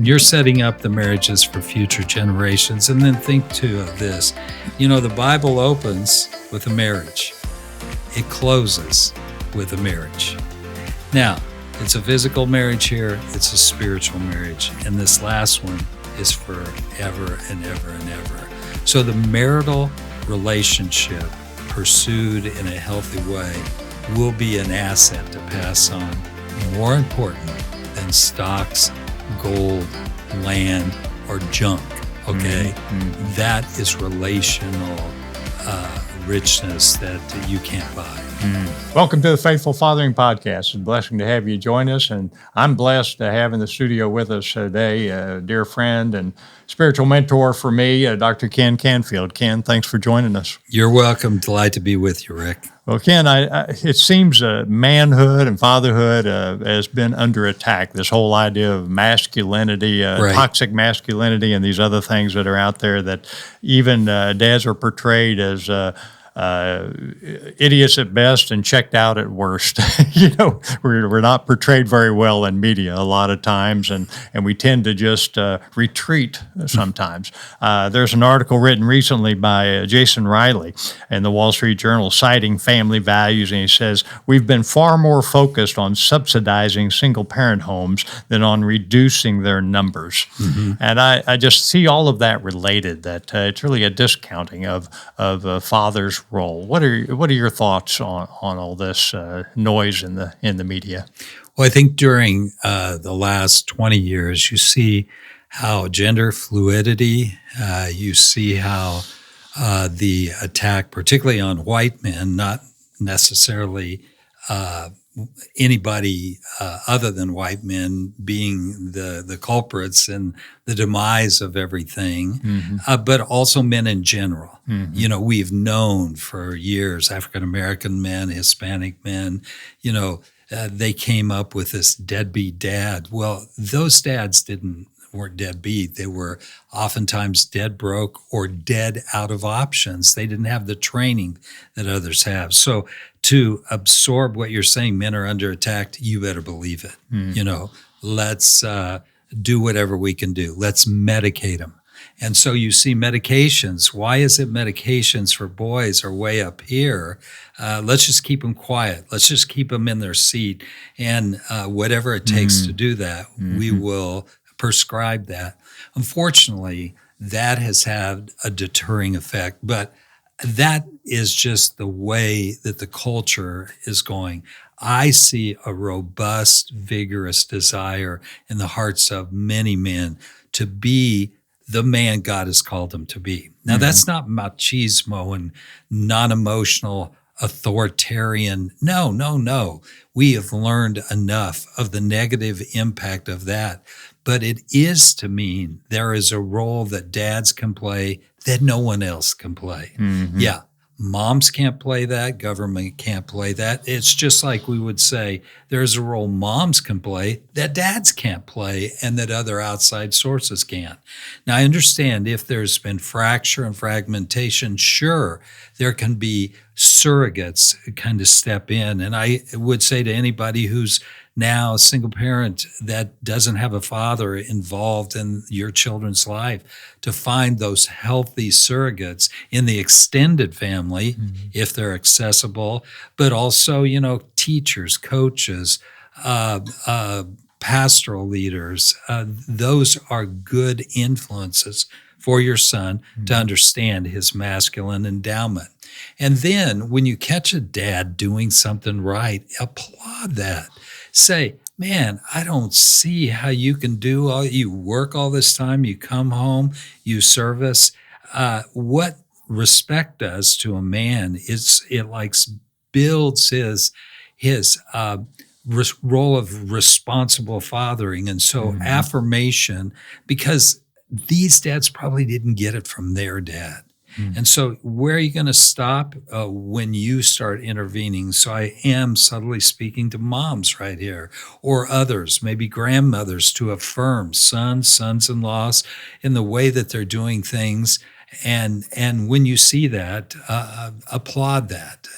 and you're setting up the marriages for future generations. And then think too of this. The Bible opens with a marriage. It closes with a marriage. Now, it's a physical marriage here. It's a spiritual marriage. And this last one is forever and ever and ever. So the marital relationship pursued in a healthy way will be an asset to pass on, more important than stocks, gold, land, or junk, okay? Mm-hmm. That is relational richness that you can't buy. Welcome to the Faithful Fathering Podcast. It's a blessing to have you join us, and I'm blessed to have in the studio with us today a dear friend and spiritual mentor for me, Dr. Ken Canfield. Ken, thanks for joining us. You're welcome. Delighted to be with you, Rick. Well, Ken, it seems manhood and fatherhood has been under attack. This whole idea of masculinity, right. Toxic masculinity, and these other things that are out there that even dads are portrayed as idiots at best and checked out at worst. We're not portrayed very well in media a lot of times, and we tend to just retreat sometimes. There's an article written recently by Jason Riley in the Wall Street Journal citing family values, and he says, we've been far more focused on subsidizing single-parent homes than on reducing their numbers. Mm-hmm. And I just see all of that related, that it's really a discounting of fathers' role. What are your thoughts on all this noise in the media? Well, I think during the last 20 years, you see how gender fluidity, you see how the attack, particularly on white men, not necessarily anybody other than white men being the culprits and the demise of everything, mm-hmm. But also men in general. Mm-hmm. We've known for years, African-American men, Hispanic men, they came up with this deadbeat dad. Well, those dads weren't deadbeat. They were oftentimes dead broke or dead out of options. They didn't have the training that others have. So to absorb what you're saying, men are under attack, you better believe it. Mm. Let's do whatever we can do. Let's medicate them. And so you see medications. Why is it medications for boys are way up here? Let's just keep them quiet. Let's just keep them in their seat. And whatever it takes to do that, we will prescribe that. Unfortunately, that has had a deterring effect, but that is just the way that the culture is going. I see a robust, vigorous desire in the hearts of many men to be the man God has called them to be. Now, that's not machismo and non-emotional authoritarian. No. We have learned enough of the negative impact of that. But it is to mean there is a role that dads can play that no one else can play. Mm-hmm. Yeah, moms can't play that. Government can't play that. It's just like we would say there's a role moms can play that dads can't play and that other outside sources can't. Now, I understand if there's been fracture and fragmentation, sure, there can be surrogates kind of step in. And I would say to anybody who's now a single parent that doesn't have a father involved in your children's life, to find those healthy surrogates in the extended family, if they're accessible, but also, teachers, coaches, pastoral leaders. Those are good influences for your son to understand his masculine endowment. And then when you catch a dad doing something right, applaud that. Say, man, I don't see how you can you work all this time, you come home, you service. What respect does to a man is it builds his role of responsible fathering. And so affirmation, because these dads probably didn't get it from their dad. And so where are you going to stop when you start intervening? So I am subtly speaking to moms right here, or others, maybe grandmothers, to affirm sons-in-laws in the way that they're doing things. And when you see that, applaud that.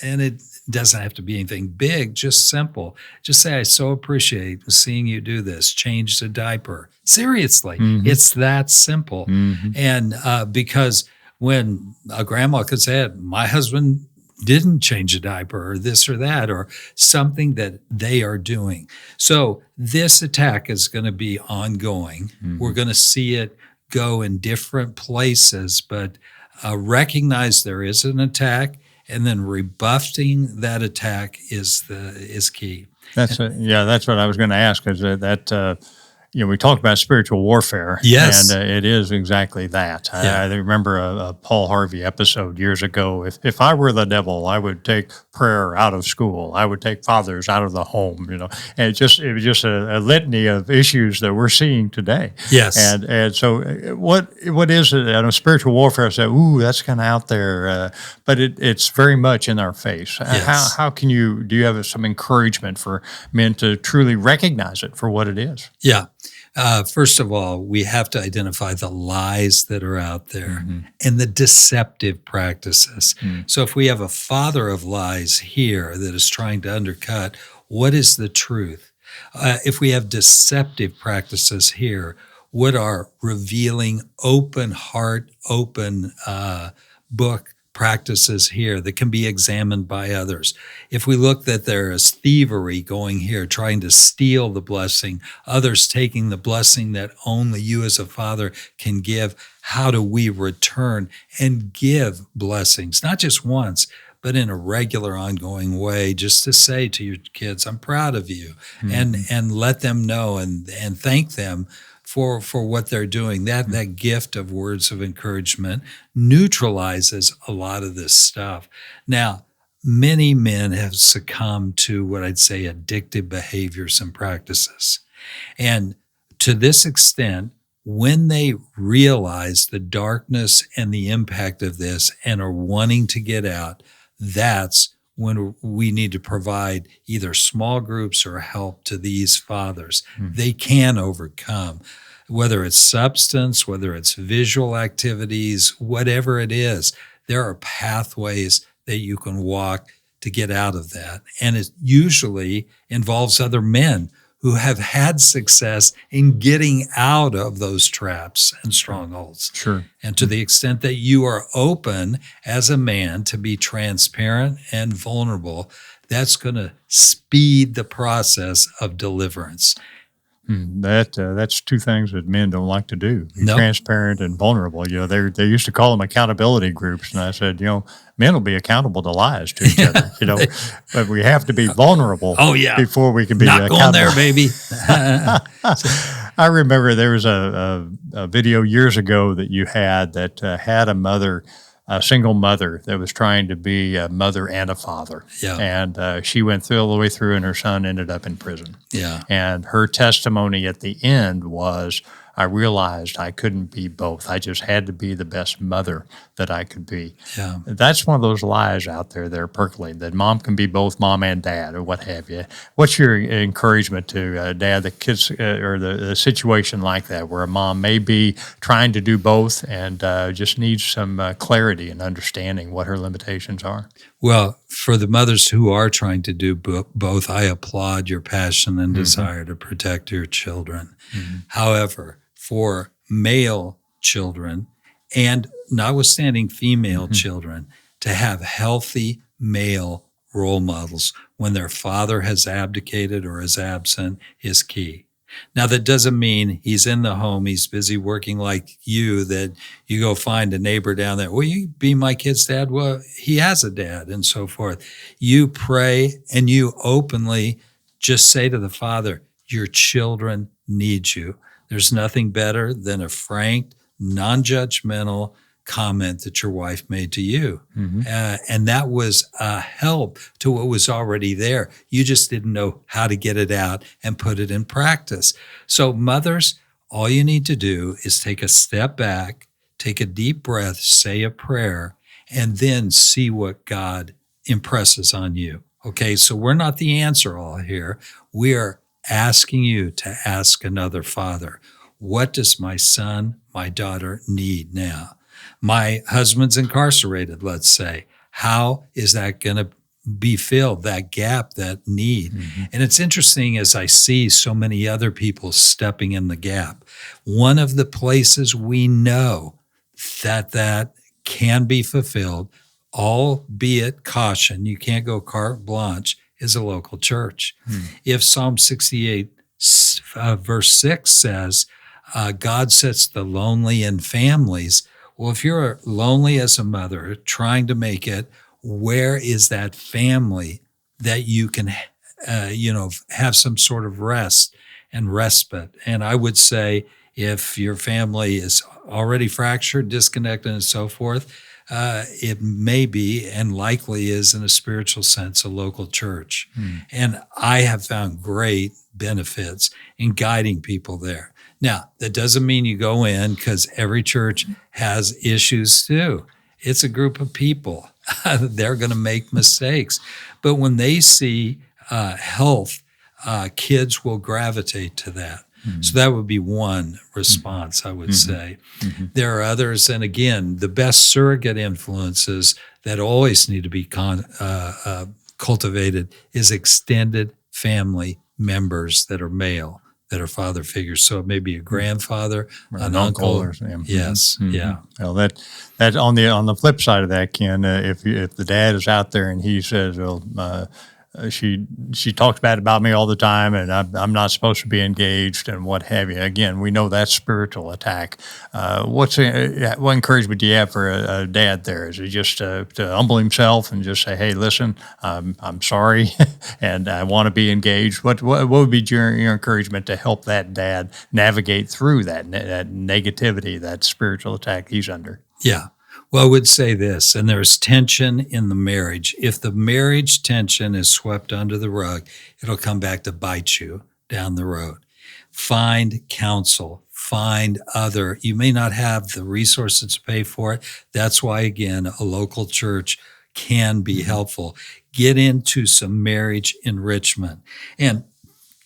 And It doesn't have to be anything big, just simple. Just say, I so appreciate seeing you do this. Change the diaper. Seriously, it's that simple. And because when a grandma could say, my husband didn't change a diaper or this or that or something that they are doing. So this attack is going to be ongoing. We're going to see it go in different places, but recognize there is an attack, and then rebuffing that attack is key. That's what I was going to ask, is that we talked about spiritual warfare. Yes. And it is exactly that. Yeah. I remember a Paul Harvey episode years ago. If I were the devil, I would take prayer out of school. I would take fathers out of the home, And it was just a litany of issues that we're seeing today. Yes. And so what is it? I know spiritual warfare, I say, ooh, that's kind of out there. But it's very much in our face. Yes. How can do you have some encouragement for men to truly recognize it for what it is? Yeah. First of all, we have to identify the lies that are out there and the deceptive practices. So if we have a father of lies here that is trying to undercut what is the truth, if we have deceptive practices here, what are revealing open heart, open book practices here that can be examined by others. If we look that there is thievery going here, trying to steal the blessing, others taking the blessing that only you as a father can give, how do we return and give blessings, not just once, but in a regular, ongoing way, just to say to your kids, I'm proud of you, and let them know and thank them for what they're doing. That gift of words of encouragement neutralizes a lot of this stuff. Now, many men have succumbed to what I'd say addictive behaviors and practices. And to this extent, when they realize the darkness and the impact of this and are wanting to get out, that's when we need to provide either small groups or help to these fathers. They can overcome, whether it's substance, whether it's visual activities, whatever it is. There are pathways that you can walk to get out of that. And it usually involves other men who have had success in getting out of those traps and strongholds. Sure. And to the extent that you are open as a man to be transparent and vulnerable, that's going to speed the process of deliverance. That's two things that men don't like to do: be Nope. transparent and vulnerable. They used to call them accountability groups, and I said, men will be accountable to lies to each other. But we have to be vulnerable. Oh, yeah. Before we can be Not accountable. going there, baby. I remember there was a video years ago that you had that had a single mother that was trying to be a mother and a father. Yeah. And she went all the way through, and her son ended up in prison. Yeah. And her testimony at the end was, I realized I couldn't be both. I just had to be the best mother that I could be. Yeah. That's one of those lies out there that are percolating, that mom can be both mom and dad or what have you. What's your encouragement to dad, the kids, or the situation like that, where a mom may be trying to do both and just needs some clarity and understanding what her limitations are? Well, for the mothers who are trying to do both, I applaud your passion and desire to protect your children. However, for male children, and notwithstanding female children, to have healthy male role models when their father has abdicated or is absent is key. Now, that doesn't mean he's in the home, he's busy working like you, that you go find a neighbor down there. Will you be my kid's dad? Well, he has a dad, and so forth. You pray and you openly just say to the father, your children need you. There's nothing better than a frank, non-judgmental comment that your wife made to you. And that was a help to what was already there. You just didn't know how to get it out and put it in practice. So mothers, all you need to do is take a step back, take a deep breath, say a prayer, and then see what God impresses on you. Okay, so we're not the answer all here. We are asking you to ask another father, what does my son, my daughter need now? My husband's incarcerated, let's say. How is that going to be filled, that gap, that need. And it's interesting as I see so many other people stepping in the gap. One of the places we know that can be fulfilled, albeit caution, you can't go carte blanche, is a local church. If Psalm 68 verse 6 says, God sets the lonely in families. Well, if you're lonely as a mother trying to make it, where is that family that you can, have some sort of rest and respite? And I would say if your family is already fractured, disconnected, and so forth, it may be and likely is, in a spiritual sense, a local church. And I have found great benefits in guiding people there. Now, that doesn't mean you go in, because every church has issues too. It's a group of people. They're going to make mistakes. But when they see health, kids will gravitate to that. So that would be one response, I would say. There are others, and again, the best surrogate influences that always need to be cultivated is extended family members that are male, that are father figures. So it may be a grandfather, an uncle. Or, Yes, yeah. Well, that on the flip side of that, Ken, if the dad is out there and he says, well, she talks bad about me all the time, and I'm not supposed to be engaged, and what have you. Again, we know that's spiritual attack. What encouragement do you have for a dad there? Is it just to humble himself and just say, "Hey, listen, I'm sorry, and I want to be engaged"? What would be your encouragement to help that dad navigate through that negativity, that spiritual attack he's under? Yeah. Well, I would say this, and there's tension in the marriage. If the marriage tension is swept under the rug, it'll come back to bite you down the road. Find counsel. Find other. You may not have the resources to pay for it. That's why, again, a local church can be helpful. Get into some marriage enrichment. And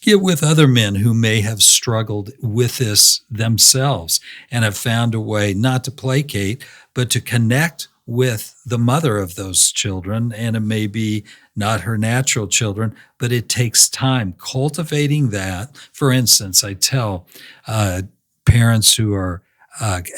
get with other men who may have struggled with this themselves and have found a way not to placate, but to connect with the mother of those children. And it may be not her natural children, but it takes time cultivating that. For instance, I tell parents who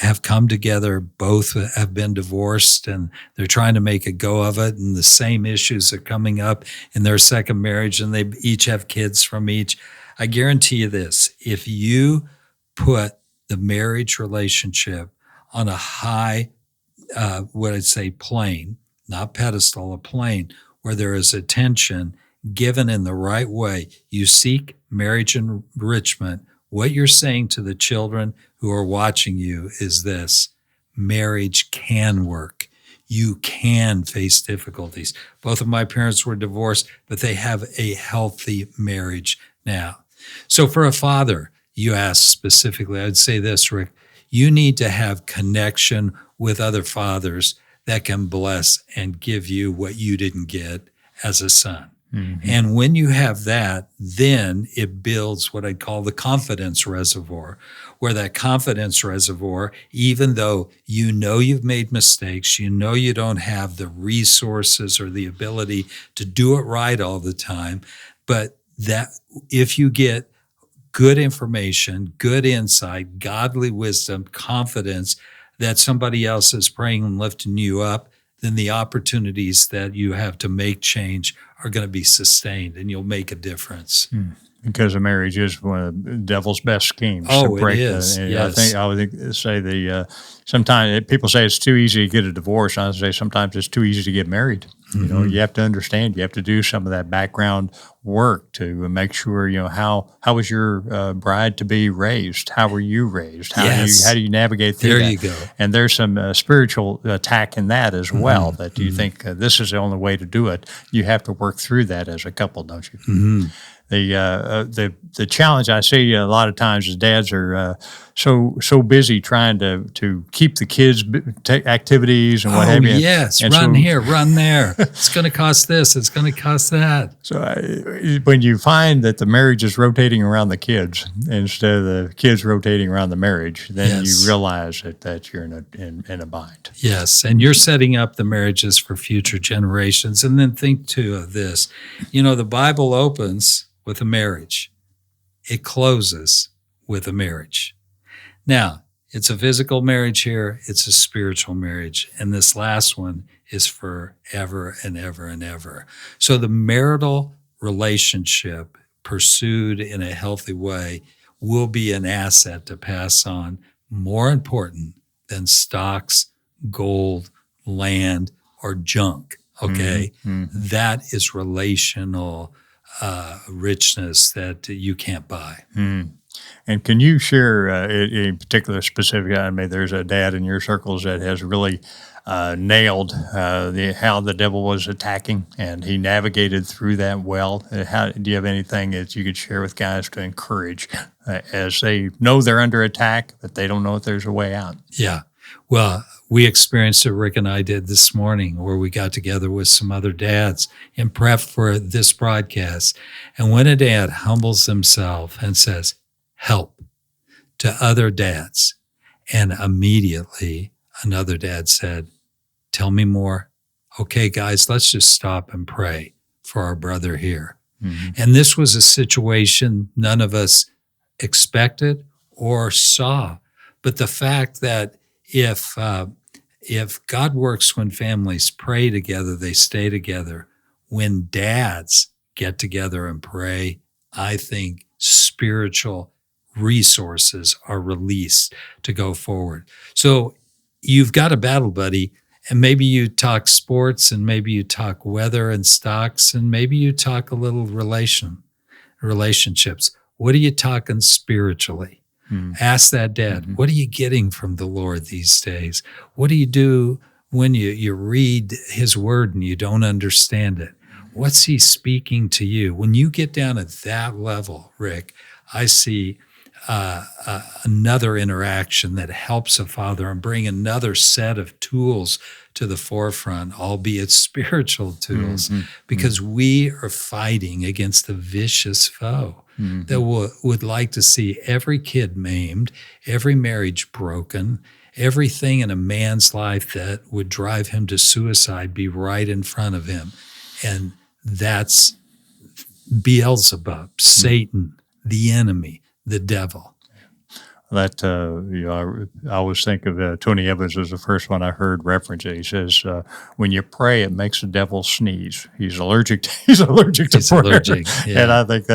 have come together, both have been divorced, and they're trying to make a go of it, and the same issues are coming up in their second marriage, and they each have kids from each. I guarantee you this: if you put the marriage relationship on a high, what I'd say plane, not pedestal, a plane where there is attention given in the right way, you seek marriage enrichment. What you're saying to the children who are watching you is this: marriage can work. You can face difficulties. Both of my parents were divorced, but they have a healthy marriage now. So for a father, you asked specifically, I'd say this, Rick: you need to have connection with other fathers that can bless and give you what you didn't get as a son. And when you have that, then it builds what I'd call the confidence reservoir, where that confidence reservoir, even though you know you've made mistakes, you know you don't have the resources or the ability to do it right all the time, but that if you get good information, good insight, godly wisdom, confidence that somebody else is praying and lifting you up, then the opportunities that you have to make change are going to be sustained, and you'll make a difference. Because a marriage is one of the devil's best schemes. Oh, it is. Yes. I would say sometimes people say it's too easy to get a divorce. I would say sometimes it's too easy to get married. You know, you have to understand. You have to do some of that background work to make sure. How was your bride to be raised? How were you raised? How do you navigate through that? There you go. And there's some spiritual attack in that as well. That you think this is the only way to do it. You have to work through that as a couple, don't you? The challenge I see a lot of times is dads are so busy trying to keep the kids activities and what have you. Yes, and run here, run there. It's going to cost this. It's going to cost that. So when you find that the marriage is rotating around the kids instead of the kids rotating around the marriage, then you realize that you're in a bind. Yes, and you're setting up the marriages for future generations. And then think too of this. The Bible opens with a marriage. It closes with a marriage. Now, it's a physical marriage here. It's a spiritual marriage. And this last one is forever and ever and ever. So the marital relationship pursued in a healthy way will be an asset to pass on, more important than stocks, gold, land, or junk. Okay? Mm-hmm. That is relational richness that you can't buy. And can you share in particular specific? I mean, there's a dad in your circles that has really nailed how the devil was attacking, and he navigated through that well. Do you have anything that you could share with guys to encourage as they know they're under attack, but they don't know if there's a way out? Yeah. Well, we experienced what Rick and I did this morning, where we got together with some other dads in prep for this broadcast. And when a dad humbles himself and says, help, to other dads, and immediately another dad said, tell me more. Okay, guys, let's just stop and pray for our brother here. Mm-hmm. And this was a situation none of us expected or saw. But the fact that if God works when families pray together, they stay together. When dads get together and pray, I think spiritual resources are released to go forward. So you've got a battle buddy, and maybe you talk sports, and maybe you talk weather and stocks, and maybe you talk a little relationships. What are you talking spiritually? Ask that dad, what are you getting from the Lord these days? What do you do when you read his word and you don't understand it? What's he speaking to you? When you get down at that level, Rick, I see another interaction that helps a father and bring another set of tools to the forefront, albeit spiritual tools, because we are fighting against a vicious foe that would like to see every kid maimed, every marriage broken, everything in a man's life that would drive him to suicide be right in front of him. And that's Beelzebub, Satan, the enemy, the devil. That I always think of Tony Evans as the first one I heard reference it. He says, "When you pray, it makes the devil sneeze. He's allergic to prayer." Allergic, yeah. And I think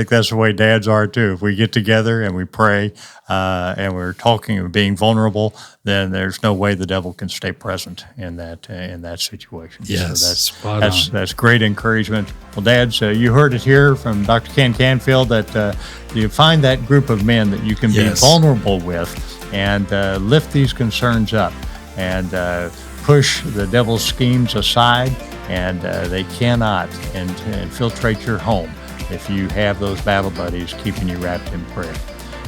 that's the way dads are too. If we get together and we pray and we're talking and being vulnerable, then there's no way the devil can stay present in that situation. Yes, so that's great encouragement. Well, dads, you heard it here from Dr. Ken Canfield that you find that group of men that you can be vulnerable with and lift these concerns up and push the devil's schemes aside, and they cannot infiltrate your home if you have those battle buddies keeping you wrapped in prayer.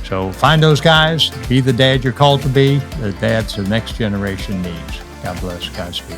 So find those guys, be the dad you're called to be, the dads the next generation needs. God bless, Godspeed.